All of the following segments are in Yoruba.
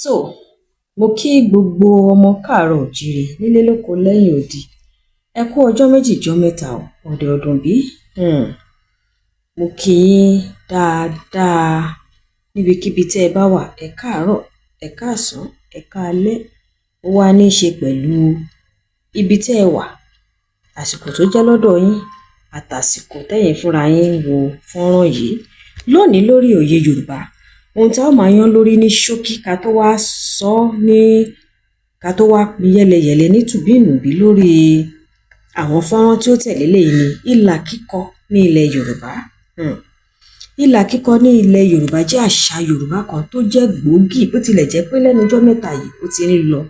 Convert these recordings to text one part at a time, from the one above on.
So, mo kí gbogbo ọmọ káàárọ̀ oòjíire nílé lóko lẹ́yìn odi. Ẹ kú ọjọ́ méjì jọ́ mẹ́ta o, ọ̀dẹ̀ ọdún bí. Mo kí yín dáadáa níbikíbi tẹ́ ẹ bá wà. Ẹ káàárọ̀, ẹ káàsán, ẹ káalẹ́. Ó wá ní í ṣe pẹ̀lú ibi tẹ́ ẹ wà, àsìkò tó jẹ́ lọ́dọ̀ yín àtàsìkò tẹ́yin fúnra yín ń wo fọ́nrán yìí. Lónìí lórí òye Yorùbá, ohun tí a máa yan lórí ní ṣókí ká tó wá sọ ká tó wá pín yẹ́lẹyẹ̀lẹ ní tùbínùbí lórí àwọn fọ́nrán tí ó tẹ̀lé lẹ́yìn ni ìlà kíkọ ní ilẹ̀ Yorùbá. Ìlà kíkọ ní ilẹ̀ Yorùbá jẹ́ àṣà Yorùbá kan tó jẹ́ gbòógì, bó tilẹ̀ jẹ́ pé lẹ́nu ọjọ́ mẹ́ta yìí ó ti ń lọ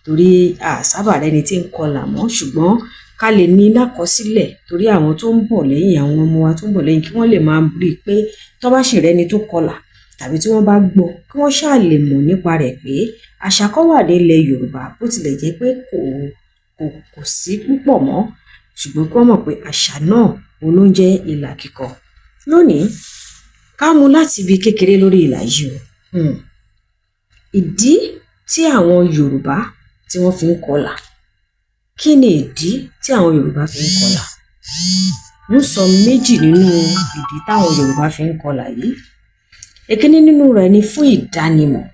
torí àsábà rẹni tí ń kọlà mọ́, ṣùgbọ́n ká lè ní lákọsílẹ̀ torí àwọn tó ń bọ̀ lẹ́yìn, àwọn ọmọ wa tó ń bọ̀ lẹ́yìn, kí wọ́n lè máa rí i pé tó bá ṣì rẹni tó kọlà tàbí tí wọ́n bá gbọ́, kí wọ́n ṣáà lè mọ̀ nípa rẹ̀ pé àṣà kan wà ní ilẹ̀ Yorùbá, bó tilẹ̀ jẹ́ pé kò sí púpọ̀ mọ́, ṣùgbọ́n kí wọ́n mọ̀ pé àṣà náà òun ló ń jẹ́ ìlà kíkọ. Lónìí ká mú láti ibi kékeré lórí ìlà yìí o. Ìdí tí àwọn Yorùbá tí wọ́n fi ń kọlà. Kí ni ìdí tí àwọn Yorùbá fi ń kọlà? Ń sọ méjì nínú ìdí táwọn Yorùbá fi ń kọlà yìí. Èkíní nínú rẹ̀ ni fún ìdánimọ̀.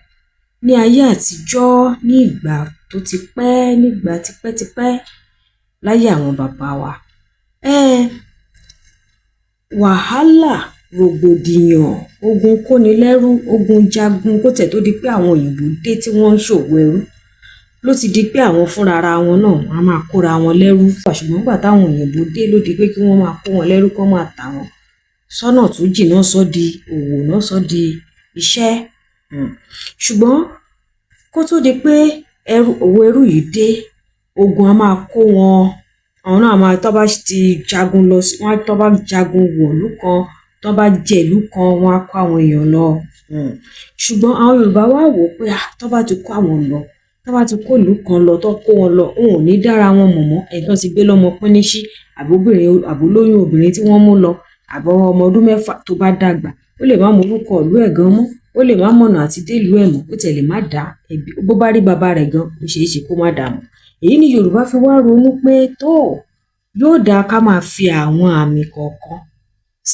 Ní ayé àtijọ́, ní ìgbà tó ti pẹ́, nígbà tipẹ́tipẹ́, láyé àwọn bàbá wa. Wàhálà, rògbòdìyàn, ogun kónilẹ́rú, ogun jagun kó tẹ̀ tó di pé àwọn òyìnbó dé tí wọ́n ń ṣòwò ẹrú, ló ti di pé àwọn fúnra ara wọn náà wọ́n á máa kóra wọn lẹ́rú. Ṣùgbọ́n nígbà táwọn òyìnbó dé ló di pé kí wọ́n máa kó wọn lẹ́rú, kó máa tà wọ́n sọ́nà tó jìnnà, sọ di òwò náà, sọ di iṣẹ́. Ṣùgbọ́n kó tó di pé òwò ẹrú yìí dé, ogun á máa kó wọn. Àwọn náà máa tó bá ti jagun lọ, wọ́n tó bá jagun wọ̀lú kan, tó bá jẹ̀lú kan, wọ́n á kó àwọn èèyàn lọ. Ṣùgbọ́n àwọn Yorùbá wá wò pé tó bá ti kó àwọn lọ, tó bá ti kó ìlú kan lọ, tó kó wọn lọ, òun ò ní dára wọn mọ̀ mọ́. Ẹ̀gbọ́n ti gbé lọ́mọ píníṣí, àbólóyún obìnrin tí wọ́n mú lọ, àbọ̀ ọmọ ọdún 6 tó bá dàgbà, ó lè má mọ orúkọ ìlú ẹ̀ gan mọ́, ó lè má mọ̀nà àti dé ìlú ẹ̀ mọ́, ó tẹ̀lé má dá ẹbí, bó bá rí bàbá rẹ̀ gan, ó ṣeé ṣe kó má dà mọ́. Èyí ni Yorùbá fi wá ronú pé yóò dáa ká máa fi àwọn àmì kọ̀ọ̀kan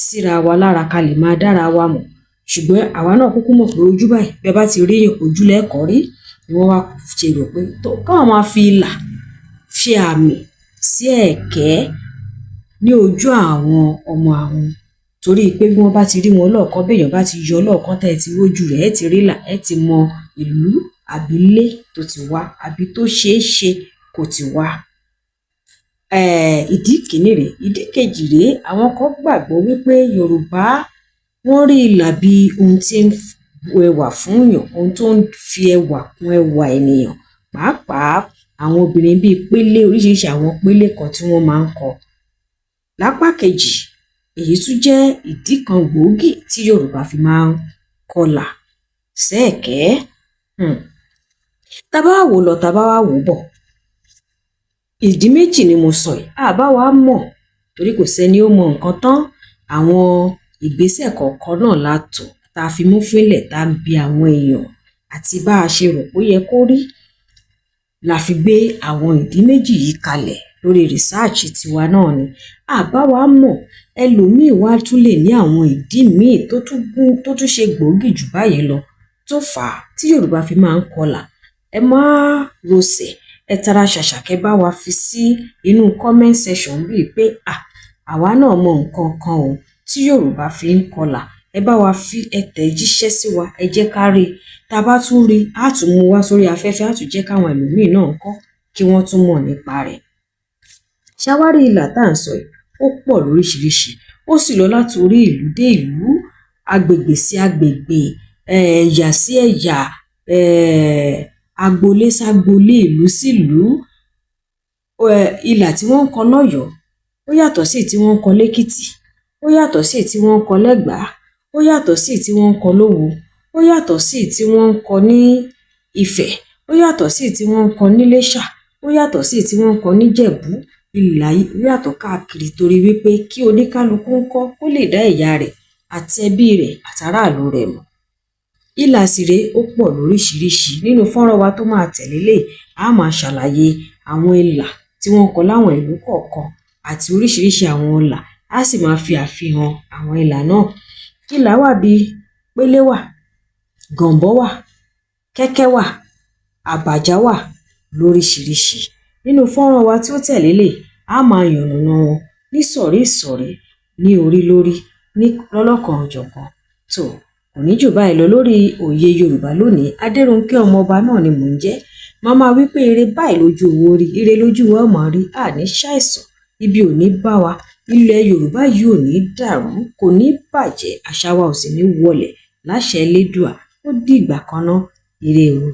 síra wa lára ká lè máa dára wa mọ̀. Ṣùgbọ́n àwa náà kúkú mọ̀ pé ojú báyìí, bí ẹ bá ti rí ojú lẹ́ẹ̀kọ́ rí, ni wọ́n wá ṣe rò pé káwọn máa fi ìlà fi àmì sí ẹ̀kẹ́ ní ojú àwọn ọmọ àwọn, torí pé bí wọ́n bá ti rí wọn lọ́ọ̀kan, béèyàn bá ti yọ lọ́ọ̀kan tẹ́ ẹ ti rójú rẹ̀, ẹ ti rí là, ẹ ti mọ ìlú àbí ilé tó ti wá àbí tó ṣeé ṣe kò ti wá. Ìdí kìíní rèé. Ìdí kejì rèé, àwọn kan gbàgbọ́ wípé Yorùbá wọ́n rí ìlà bí ohun tí ń ẹwà fún yàn, ohun tó ń fi ẹwà kún ẹwà ènìyàn, pàápàá àwọn obìnrin bíi pélé, oríṣiríṣi àwọn pélé kan tí wọ́n máa ń kọ. Lápá kejì, èyí tún jẹ́ ìdí kan gbòógì tí Yorùbá fi máa ń kọlà sẹ́ẹ̀kẹ́. Tá bá wò lọ, tá bá wá wò bọ̀, ìdí méjì ni mo sọ yìí. Àbá wa mọ̀, torí kò sẹ́ni ó mọ nǹkan tán. Àwọn ìgbésẹ̀ kọ̀ọ̀kan náà la tọ̀, tá a fi mú fínlẹ̀, tá a bi àwọn èèyàn àti bá a ṣe rò pé ó yẹ kó rí, la fi gbé àwọn ìdí méjì yìí kalẹ̀ lórí rìsáàchì tiwa náà ni. Àbá wa mọ̀, ẹlòmíì wá tún lè ní àwọn ìdí míì tó tún ṣe gbòógì jù báyìí lọ tó fà á tí Yorùbá fi máa ń kọlà. Ẹ má rosẹ̀, ẹ tara ṣàṣàkẹ́ bá wa fi sí inú comment section bíi pé àwa náà mọ nǹkan kan o tí Yorùbá fi ń kọlà. Ẹ bá wa fi ẹ̀tẹ̀ jíṣẹ́ sí wa, ẹ jẹ́ ká rí. Tá bá tún rí, á tún mú wá sórí afẹ́fẹ́, á tún jẹ́ káwọn ẹlòmíì náà kọ́ kí wọ́n tún mọ̀ nípa rẹ̀. Ṣàwárí ìlà tá à ń sọ yìí, ó pọ̀ lóríṣiríṣi. Ó sì lọ láti orí ìlú dé ìlú, agbègbè sí agbègbè, ẹ̀yà sí ẹ̀yà, agboolé ságboolé, ìlú sí ìlú. Ìlà tí wọ́n ń kọ lọ́yọ̀ọ́ ó yàtọ̀ sí tí wọ́n ń kọ lẹ́kìtì, ó yàtọ̀ sí tí wọ́n ń kọ lẹ́gbàá, ó yàtọ̀ sí tí wọ́n ń kọ lówu, ó yàtọ̀ sí tí wọ́n ń kọ ní Ifẹ̀, ó yàtọ̀ sí tí wọ́n ń kọ ní Iléṣà, ó yàtọ̀ sí tí wọ́n ń kọ ní Ìjẹ̀bú. Ìlà yìí yàtọ̀ káàkiri torí wípé kí oníkálukú ń kọ́ kó lè dá ẹ̀yà rẹ̀ àti ẹbí rẹ̀ àtàráàlú rẹ̀ mọ̀. Ìlà sì rèé ó pọ̀ lóríṣiríṣi. Nínú fọ́nrán wa tó máa tẹ̀lé léyìí, a máa ṣàlàyé àwọn ìlà tí wọ́n kọ láwọn ìlú kọ̀ọ̀kan àti oríṣiríṣi àwọn ìlà, a sì máa fi àfihàn àwọn ìlà náà. Ìlà wà bíi pélé wà, gọ̀ǹbọ́ wà, kẹ́kẹ́ wà, àbàjá wà lóríṣiríṣi. Nínú fọ́nrán wa tí ó tẹ̀lé léyìí, a máa yànnàná wọn ní ìsọ̀rí ìsọ̀rí, ní orí lórí, ní lọ́lọ́kan òjọ̀kan. Tó kò ní jù báyìí lọ lórí òye Yorùbá lónìí. Adérónkẹ́ ọmọọba náà ni mò ń jẹ́. Màmá wípé ire báyìí lójú owó rí, ire lójú wa máa rí, àní ṣàìsàn, ibi ò ní bá wa, ilẹ̀ Yorùbá yìí ò ní dàrú, kò ní bàjẹ́, àṣà wa ò sì ní wọlẹ̀ láṣẹ Elédùà. Ó dìgbà kan náà, ire o.